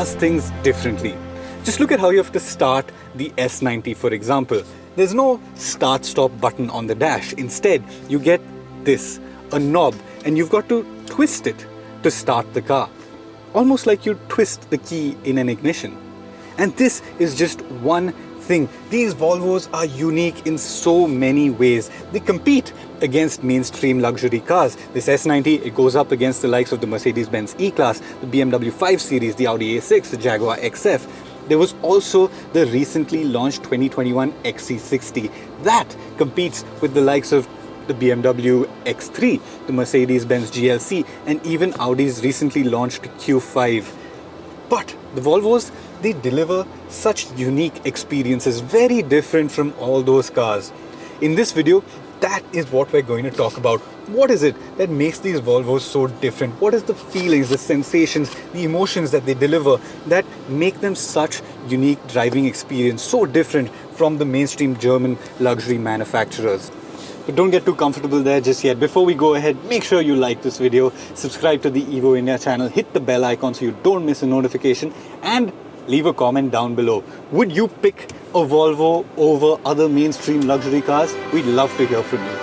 does things differently. Just look at how you have to start the S90, for example. There's no start-stop button on the dash. Instead, you get this, a knob, and you've got to twist it to start the car. Almost like you twist the key in an ignition. And this is just one thing. These Volvos are unique in so many ways. They compete against mainstream luxury cars. This S90, it goes up against the likes of the Mercedes-Benz E-Class, the BMW 5 Series, the Audi A6, the Jaguar XF. There was also the recently launched 2021 XC60. That competes with the likes of the BMW X3, the Mercedes-Benz GLC, and even Audi's recently launched Q5. But the Volvos, they deliver such unique experiences, very different from all those cars. In this video, that is what we're going to talk about. What is it that makes these Volvos so different? What is the feelings, the sensations, the emotions that they deliver that make them such unique driving experience, so different from the mainstream German luxury manufacturers? But don't get too comfortable there just yet. Before we go ahead, make sure you like this video, subscribe to the Evo India channel, hit the bell icon so you don't miss a notification, and leave a comment down below. Would you pick a Volvo over other mainstream luxury cars? We'd love to hear from you.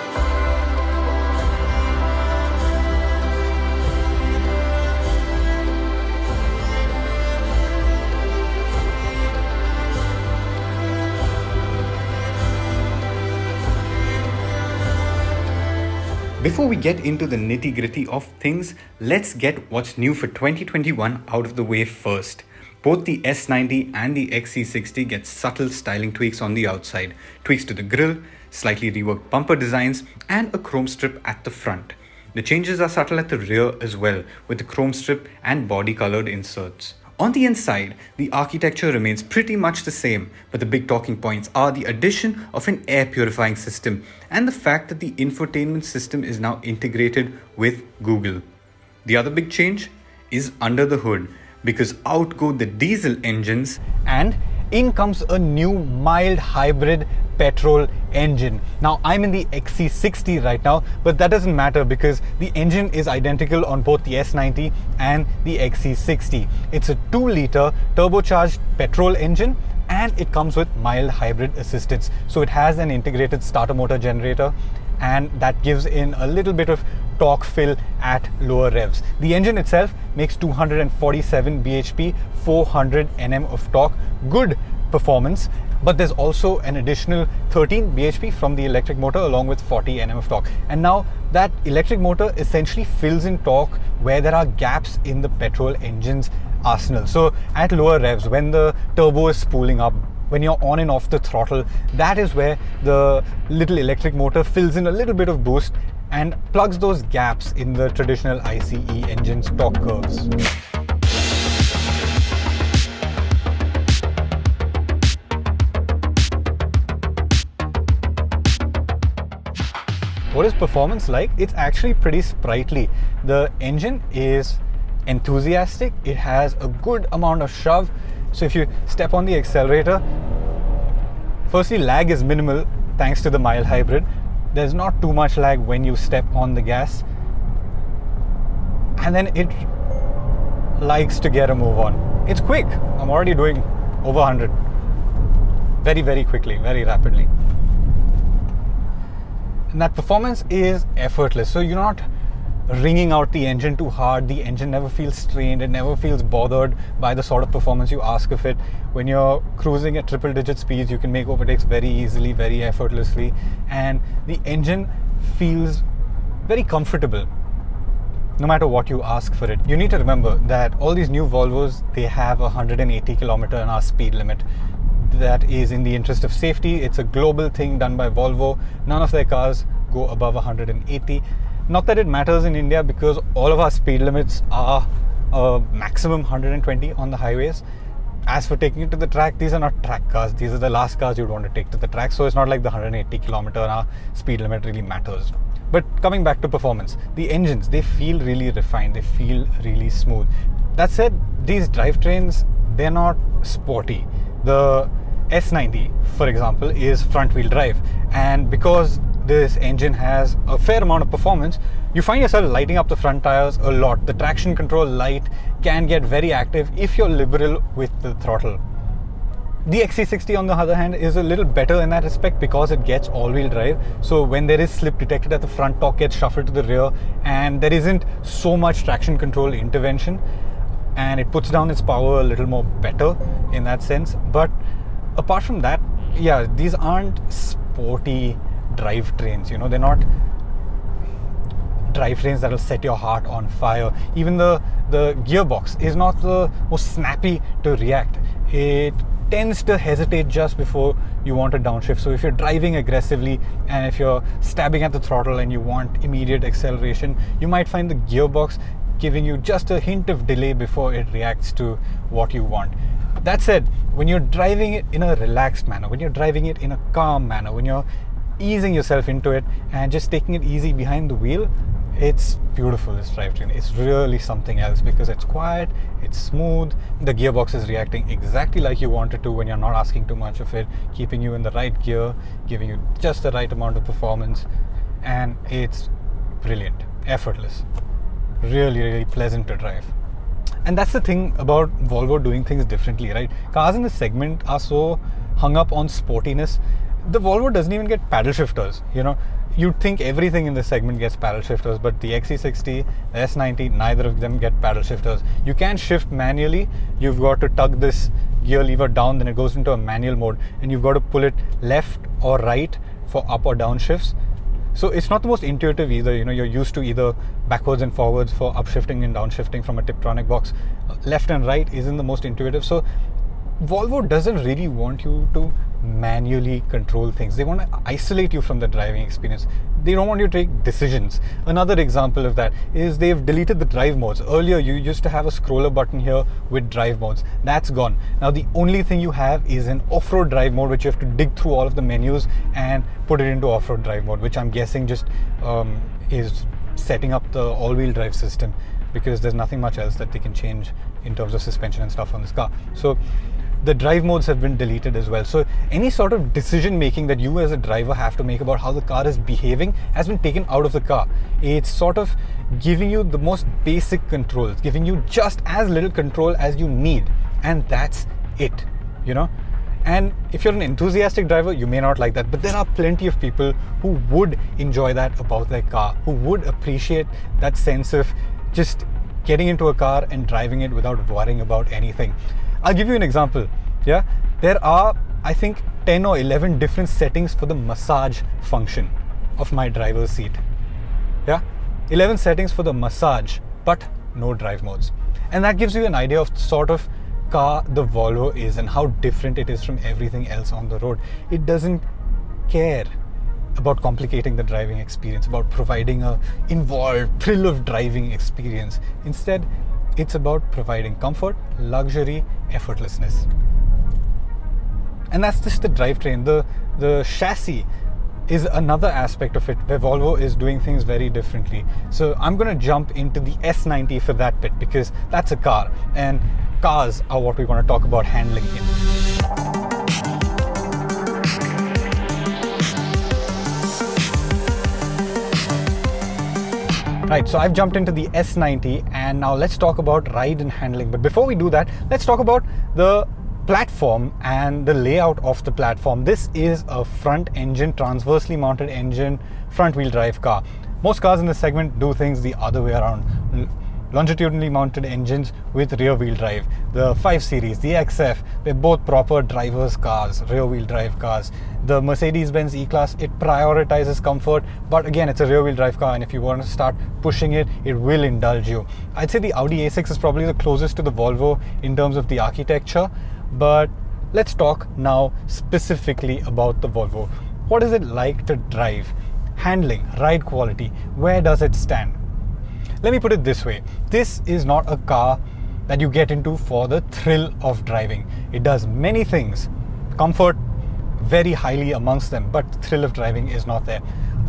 Before we get into the nitty-gritty of things, let's get what's new for 2021 out of the way first. Both the S90 and the XC60 get subtle styling tweaks on the outside. Tweaks to the grille, slightly reworked bumper designs, and a chrome strip at the front. The changes are subtle at the rear as well, with the chrome strip and body-colored inserts. On the inside, the architecture remains pretty much the same, but the big talking points are the addition of an air purifying system and the fact that the infotainment system is now integrated with Google. The other big change is under the hood, because out go the diesel engines and in comes a new mild hybrid petrol engine. Now I'm in the XC60 right now, but that doesn't matter because the engine is identical on both the S90 and the XC60. It's a 2-liter turbocharged petrol engine and it comes with mild hybrid assistance. So it has an integrated starter motor generator and that gives in a little bit of torque fill at lower revs. The engine itself makes 247 bhp, 400 Nm of torque, good performance, but there's also an additional 13 bhp from the electric motor along with 40 Nm of torque. And now that electric motor essentially fills in torque where there are gaps in the petrol engine's arsenal. So at lower revs, when the turbo is spooling up, when you're on and off the throttle, that is where the little electric motor fills in a little bit of boost and plugs those gaps in the traditional ICE engine's torque curves. What is performance like? It's actually pretty sprightly. The engine is enthusiastic. It has a good amount of shove. So if you step on the accelerator, firstly, lag is minimal thanks to the mild hybrid. There's not too much lag when you step on the gas. And then it likes to get a move on. It's quick. I'm already doing over 100. Very, very quickly, very rapidly. And that performance is effortless. So you're not wringing out the engine too hard. The engine never feels strained. It never feels bothered by the sort of performance you ask of it. When you're cruising at triple-digit speeds, you can make overtakes very easily, very effortlessly. And the engine feels very comfortable, no matter what you ask for it. You need to remember that all these new Volvos, they have a 180 km/h speed limit. That is in the interest of safety. It's a global thing done by Volvo. None of their cars go above 180. Not that it matters in India because all of our speed limits are maximum 120 on the highways. As for taking it to the track, these are not track cars. These are the last cars you'd want to take to the track. So it's not like the 180 km/h speed limit really matters. But coming back to performance, the engines, they feel really refined. They feel really smooth. That said, these drivetrains, they're not sporty. The S90, for example, is front-wheel drive, and because this engine has a fair amount of performance, you find yourself lighting up the front tires a lot. The traction control light can get very active if you're liberal with the throttle. The XC60 on the other hand is a little better in that respect because it gets all-wheel drive. So when there is slip detected at the front, torque gets shuffled to the rear and there isn't so much traction control intervention, and it puts down its power a little more better in that sense. But apart from that, yeah, these aren't sporty drivetrains, you know, they're not drivetrains that'll set your heart on fire. Even the gearbox is not the most snappy to react. It tends to hesitate just before you want to downshift. So if you're driving aggressively and if you're stabbing at the throttle and you want immediate acceleration, you might find the gearbox giving you just a hint of delay before it reacts to what you want. That said, when you're driving it in a relaxed manner, when you're driving it in a calm manner, when you're easing yourself into it and just taking it easy behind the wheel, it's beautiful, this drivetrain. It's really something else because it's quiet, it's smooth, the gearbox is reacting exactly like you want it to when you're not asking too much of it, keeping you in the right gear, giving you just the right amount of performance, and it's brilliant, effortless, really pleasant to drive. And that's the thing about Volvo doing things differently, right? Cars in this segment are so hung up on sportiness. The Volvo doesn't even get paddle shifters, you know. You'd think everything in this segment gets paddle shifters, but the XC60, the S90, neither of them get paddle shifters. You can shift manually. You've got to tug this gear lever down, then it goes into a manual mode, and you've got to pull it left or right for up or down shifts. So it's not the most intuitive either. You know, you're used to either backwards and forwards for upshifting and downshifting from a Tiptronic box. Left and right isn't the most intuitive. So Volvo doesn't really want you to manually control things. They want to isolate you from the driving experience. They don't want you to take decisions. Another example of that is they've deleted the drive modes. Earlier you used to have a scroller button here with drive modes. That's gone. Now the only thing you have is an off-road drive mode, which you have to dig through all of the menus and put it into off-road drive mode, which I'm guessing just is setting up the all-wheel drive system, because there's nothing much else that they can change in terms of suspension and stuff on this car. So the drive modes have been deleted as well. So any sort of decision making that you as a driver have to make about how the car is behaving has been taken out of the car. It's sort of giving you the most basic controls, giving you just as little control as you need, and that's it, you know. And if you're an enthusiastic driver, you may not like that, but there are plenty of people who would enjoy that about their car, who would appreciate that sense of just getting into a car and driving it without worrying about anything. I'll give you an example. Yeah, there are, I think, 10 or 11 different settings for the massage function of my driver's seat. Yeah, 11 settings for the massage, but no drive modes. And that gives you an idea of the sort of car the Volvo is and how different it is from everything else on the road. It doesn't care about complicating the driving experience, about providing a involved thrill of driving experience. Instead, it's about providing comfort, luxury, effortlessness. And that's just the drivetrain. The chassis is another aspect of it where Volvo is doing things very differently. So I'm going to jump into the S90 for that bit, because that's a car, and cars are what we want to talk about handling in. Right, so I've jumped into the S90 and now let's talk about ride and handling. But before we do that, let's talk about the platform and the layout of the platform. This is a front engine, transversely mounted engine, front wheel drive car. Most cars in this segment do things the other way around. Longitudinally mounted engines with rear wheel drive. The 5 Series, the XF, they're both proper driver's cars, rear wheel drive cars. The Mercedes-Benz E-Class, it prioritizes comfort, but again, it's a rear wheel drive car, and if you want to start pushing it, it will indulge you. I'd say the Audi A6 is probably the closest to the Volvo in terms of the architecture, but let's talk now specifically about the Volvo. What is it like to drive? Handling, ride quality, where does it stand? Let me put it this way. This is not a car that you get into for the thrill of driving. It does many things. Comfort, very highly amongst them, but the thrill of driving is not there.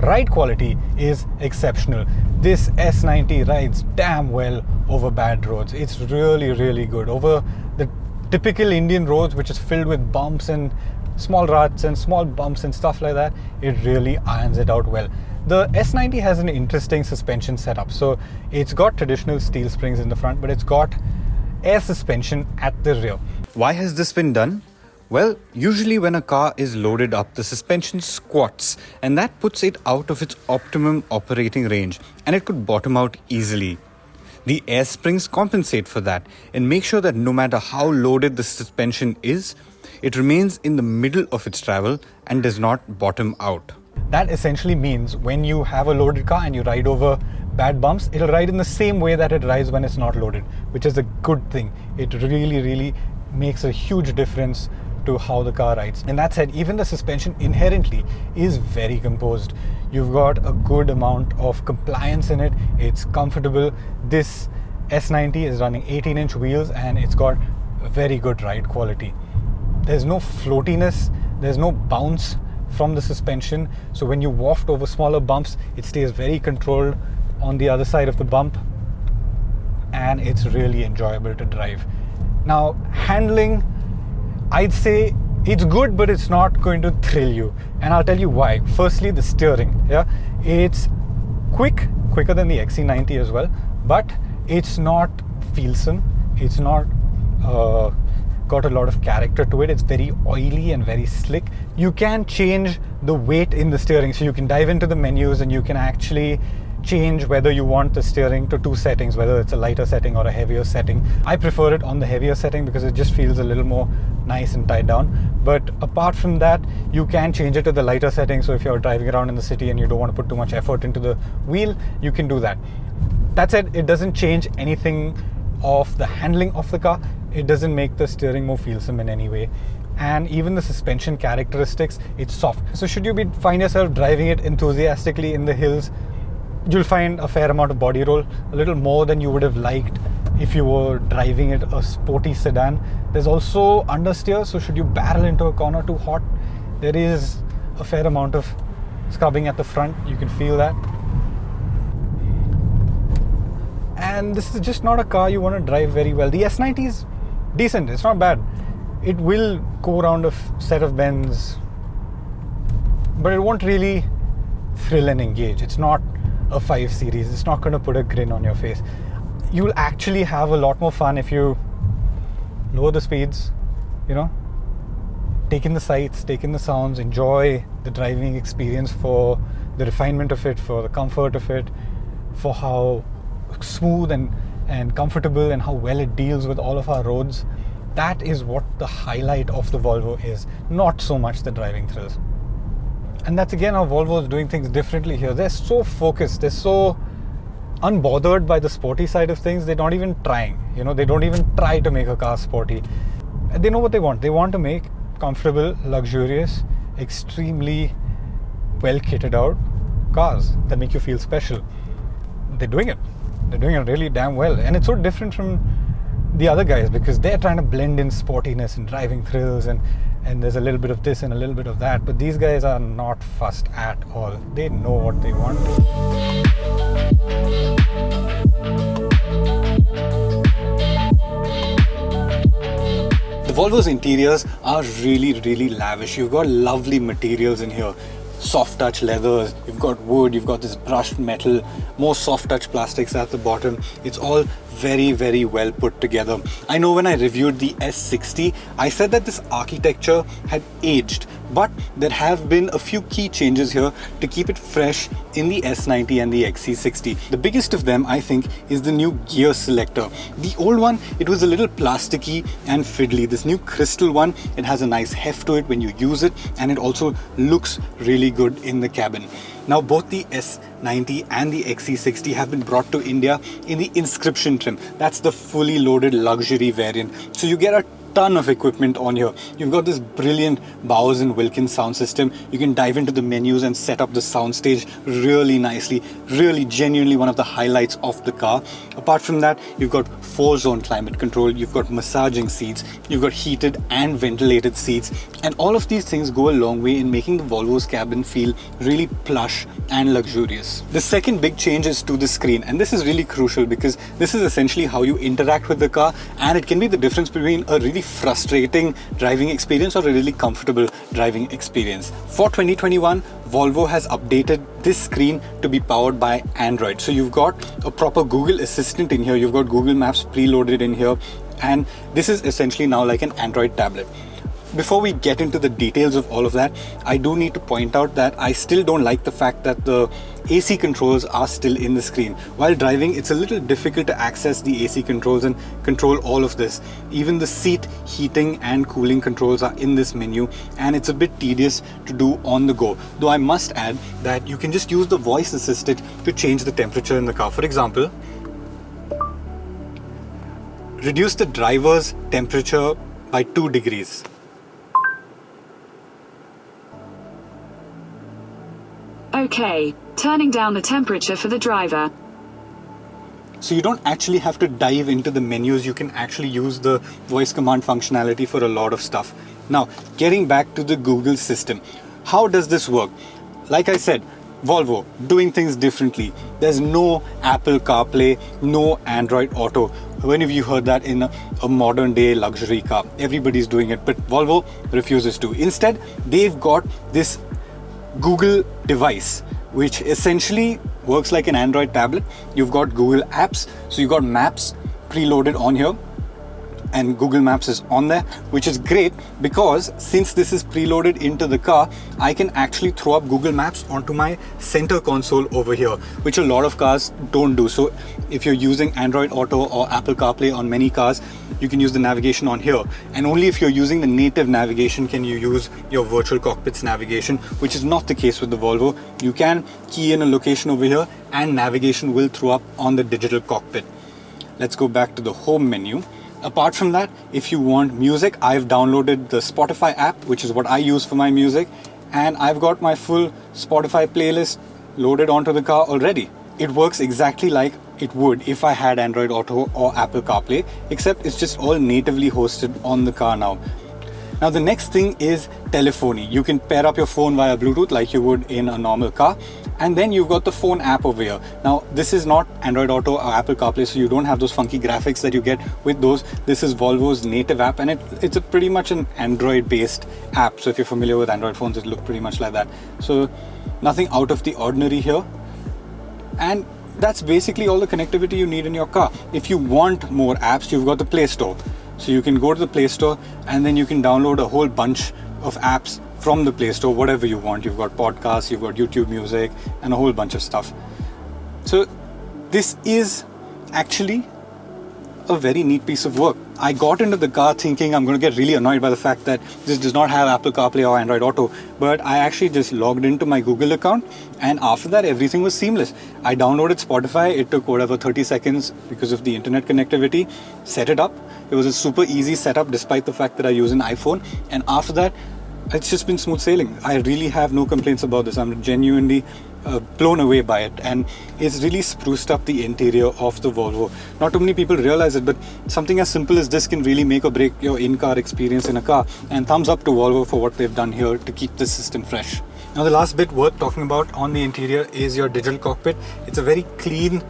Ride quality is exceptional. This S90 rides damn well over bad roads. It's really good. Over the typical Indian roads, which is filled with bumps and small ruts and small bumps and stuff like that, it really irons it out well. The S90 has an interesting suspension setup. So it's got traditional steel springs in the front, but it's got air suspension at the rear. Why has this been done? Well, usually when a car is loaded up, the suspension squats, and that puts it out of its optimum operating range, and it could bottom out easily. The air springs compensate for that and make sure that no matter how loaded the suspension is, it remains in the middle of its travel and does not bottom out. That essentially means when you have a loaded car and you ride over bad bumps, it'll ride in the same way that it rides when it's not loaded, which is a good thing. It really makes a huge difference to how the car rides. And that said, even the suspension inherently is very composed. You've got a good amount of compliance in it. It's comfortable. This S90 is running 18-inch wheels and it's got very good ride quality. There's no floatiness, there's no bounce from the suspension. So when you waft over smaller bumps, it stays very controlled on the other side of the bump, and it's really enjoyable to drive. Now, handling, I'd say it's good, but it's not going to thrill you. And I'll tell you why. Firstly, the steering. Yeah, it's quicker than the XC90 as well, but it's not feelsome. It's not got a lot of character to it. It's very oily and very slick. You can change the weight in the steering, so you can dive into the menus and you can actually change whether you want the steering to 2 settings, whether it's a lighter setting or a heavier setting. I prefer it on the heavier setting because it just feels a little more nice and tied down. But apart from that, you can change it to the lighter setting. So if you're driving around in the city and you don't want to put too much effort into the wheel, you can do that. That said, it doesn't change anything of the handling of the car. It doesn't make the steering more feelsome in any way. And even the suspension characteristics, it's soft. So should you find yourself driving it enthusiastically in the hills, you'll find a fair amount of body roll, a little more than you would have liked if you were driving it a sporty sedan. There's also understeer, so should you barrel into a corner too hot, there is a fair amount of scrubbing at the front. You can feel that. And this is just not a car you want to drive very well. The S90 is decent, it's not bad. It will go around a set of bends, but it won't really thrill and engage. It's not a 5 Series. It's not going to put a grin on your face. You'll actually have a lot more fun if you lower the speeds, take in the sights, take in the sounds, enjoy the driving experience for the refinement of it, for the comfort of it, for how smooth and comfortable and how well it deals with all of our roads. That is what the highlight of the Volvo is, not so much the driving thrills. And that's again how Volvo is doing things differently here. They're so focused, they're so unbothered by the sporty side of things. They're not even trying, they don't even try to make a car sporty. They know what they want. They want to make comfortable, luxurious, extremely well kitted out cars that make you feel special. They're doing it really damn well. And it's so different from the other guys because they're trying to blend in sportiness and driving thrills and there's a little bit of this and a little bit of that, but these guys are not fussed at all. They know what they want. The Volvo's interiors are really lavish. You've got lovely materials in here. Soft touch leathers, you've got wood, you've got this brushed metal, more soft touch plastics at the bottom. It's all very well put together. I know when I reviewed the S60, I said that this architecture had aged, but there have been a few key changes here to keep it fresh in the S90 and the XC60. The biggest of them, I think, is the new gear selector. The old one, it was a little plasticky and fiddly. This new crystal one, it has a nice heft to it when you use it, and it also looks really good in the cabin. Now both the S90 and the XC60 have been brought to India in the Inscription trim. That's the fully loaded luxury variant. So you get a ton of equipment on here. You've got this brilliant Bowers & Wilkins sound system. You can dive into the menus and set up the soundstage really nicely. Really genuinely one of the highlights of the car. Apart from that, you've got 4-zone climate control, you've got massaging seats, you've got heated and ventilated seats, and all of these things go a long way in making the Volvo's cabin feel really plush and luxurious. The second big change is to the screen, and this is really crucial because this is essentially how you interact with the car, and it can be the difference between a really really frustrating driving experience or a really comfortable driving experience. For 2021, Volvo has updated this screen to be powered by Android. So you've got a proper Google Assistant in here, you've got Google Maps preloaded in here, and this is essentially now like an Android tablet. Before we get into the details of all of that, I do need to point out that I still don't like the fact that the AC controls are still in the screen. While driving, it's a little difficult to access the AC controls and control all of this. Even the seat heating and cooling controls are in this menu, and it's a bit tedious to do on the go. Though I must add that you can just use the voice assistant to change the temperature in the car. For example, reduce the driver's temperature by 2 degrees. Okay, turning down the temperature for the driver. So you don't actually have to dive into the menus, you can actually use the voice command functionality for a lot of stuff. Now, getting back to the Google system, how does this work? Like I said, Volvo doing things differently. There's no Apple CarPlay, no Android Auto. When have you heard that in a modern day luxury car? Everybody's doing it, but Volvo refuses to. Instead, they've got this Google device, which essentially works like an Android tablet. You've got Google Apps, so you've got Maps preloaded on here, and Google Maps is on there, which is great because since this is preloaded into the car, I can actually throw up Google Maps onto my center console over here, which a lot of cars don't do. So if you're using Android Auto or Apple CarPlay on many cars, you can use the navigation on here, and only if you're using the native navigation can you use your virtual cockpit's navigation, which is not the case with the Volvo. You can key in a location over here and navigation will throw up on the digital cockpit. Let's go back to the home menu. Apart from that, if you want music, I've downloaded the Spotify app, which is what I use for my music, and I've got my full Spotify playlist loaded onto the car already. It works exactly like it would if I had Android Auto or Apple CarPlay, except it's just all natively hosted on the car now. Now the next thing is telephony. You can pair up your phone via Bluetooth like you would in a normal car, and then you've got the phone app over here. Now this is not Android Auto or Apple CarPlay, so you don't have those funky graphics that you get with those. This is Volvo's native app, and it's a pretty much an Android based app. So if you're familiar with Android phones, it looks pretty much like that. So nothing out of the ordinary here, and that's basically all the connectivity you need in your car. If you want more apps, you've got the Play Store. So you can go to the Play Store and then you can download a whole bunch of apps from the Play Store, whatever you want. You've got podcasts, you've got YouTube Music, and a whole bunch of stuff. So this is actually a very neat piece of work. I got into the car thinking I'm going to get really annoyed by the fact that this does not have Apple CarPlay or Android Auto, but I actually just logged into my Google account, and after that everything was seamless. I downloaded Spotify, it took whatever 30 seconds because of the internet connectivity, set it up. It was a super easy setup despite the fact that I use an iPhone, and after that it's just been smooth sailing. I really have no complaints about this. I'm genuinely blown away by it, and it's really spruced up the interior of the Volvo. Not too many people realize it, but something as simple as this can really make or break your in-car experience in a car, and thumbs up to Volvo for what they've done here to keep this system fresh. Now the last bit worth talking about on the interior is your digital cockpit. It's a very clean,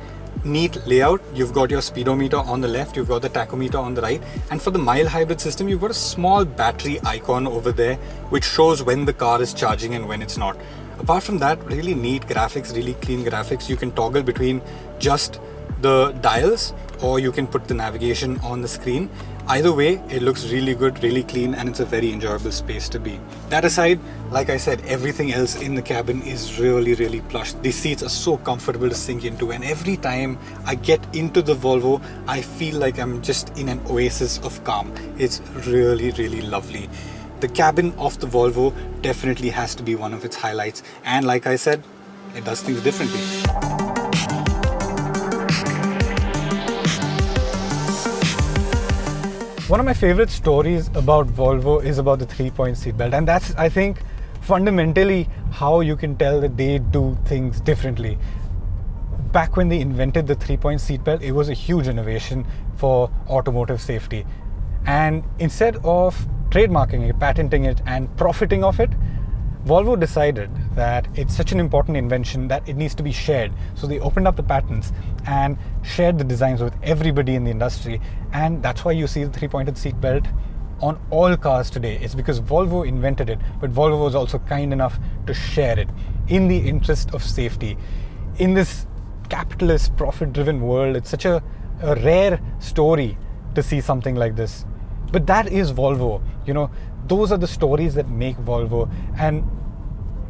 neat layout. You've got your speedometer on the left, you've got the tachometer on the right, and for the mild hybrid system you've got a small battery icon over there which shows when the car is charging and when it's not. Apart from that, really neat graphics, really clean graphics. You can toggle between just the dials or you can put the navigation on the screen. Either way, it looks really good, really clean, and it's a very enjoyable space to be. That aside, like I said, everything else in the cabin is really, really plush. These seats are so comfortable to sink into, and every time I get into the Volvo, I feel like I'm just in an oasis of calm. It's really, really lovely. The cabin of the Volvo definitely has to be one of its highlights, and like I said, it does things differently. One of my favorite stories about Volvo is about the 3-point seatbelt, and that's, I think, fundamentally how you can tell that they do things differently. Back when they invented the 3-point seatbelt, it was a huge innovation for automotive safety. And instead of trademarking it, patenting it, and profiting off it, Volvo decided that it's such an important invention that it needs to be shared. So they opened up the patents and shared the designs with everybody in the industry. And that's why you see the 3-pointed seatbelt on all cars today. It's because Volvo invented it, but Volvo was also kind enough to share it in the interest of safety. In this capitalist, profit-driven world, it's such a rare story to see something like this. But that is Volvo. You know, those are the stories that make Volvo, and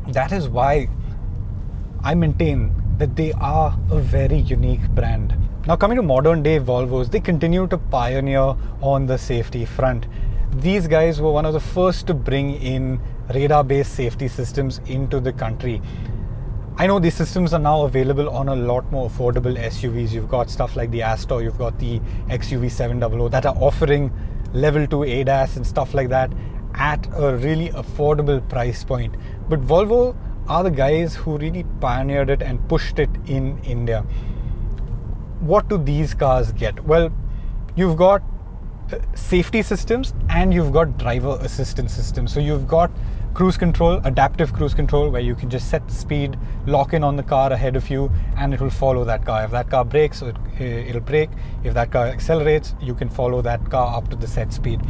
that is why I maintain that they are a very unique brand. Now, coming to modern day Volvos, they continue to pioneer on the safety front. These guys were one of the first to bring in radar-based safety systems into the country. I know these systems are now available on a lot more affordable SUVs. You've got stuff like the Astor, you've got the XUV700 that are offering level 2 ADAS and stuff like that at a really affordable price point. But Volvo are the guys who really pioneered it and pushed it in India. What do these cars get? Well, you've got safety systems and you've got driver assistance systems. So you've got cruise control, adaptive cruise control, where you can just set the speed, lock in on the car ahead of you, and it will follow that car. If that car brakes, it'll brake. If that car accelerates, you can follow that car up to the set speed.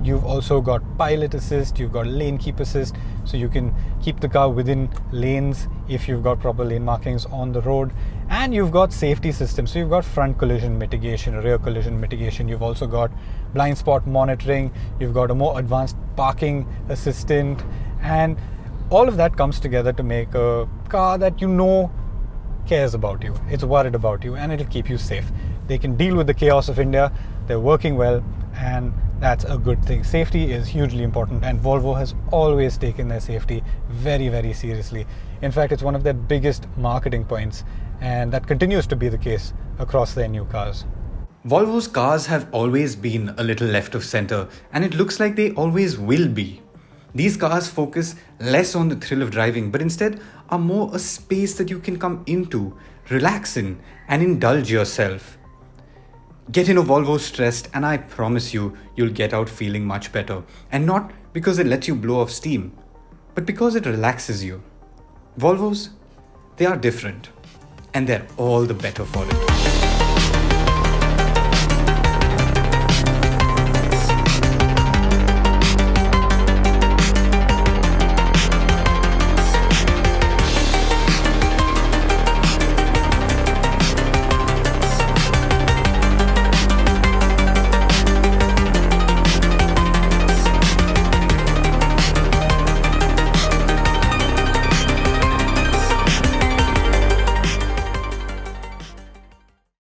You've also got pilot assist, you've got lane keep assist, so you can keep the car within lanes if you've got proper lane markings on the road. And you've got safety systems, so you've got front collision mitigation, rear collision mitigation. You've also got blind spot monitoring, you've got a more advanced parking assistant, and all of that comes together to make a car that you know cares about you. It's worried about you, and it'll keep you safe. They can deal with the chaos of India, they're working well, and that's a good thing. Safety is hugely important, and Volvo has always taken their safety very, very seriously. In fact, it's one of their biggest marketing points, and that continues to be the case across their new cars. Volvo's cars have always been a little left of center, and it looks like they always will be. These cars focus less on the thrill of driving, but instead are more a space that you can come into, relax in, and indulge yourself. Get in a Volvo stressed, and I promise you, you'll get out feeling much better. And not because it lets you blow off steam, but because it relaxes you. Volvos, they are different, and they're all the better for it.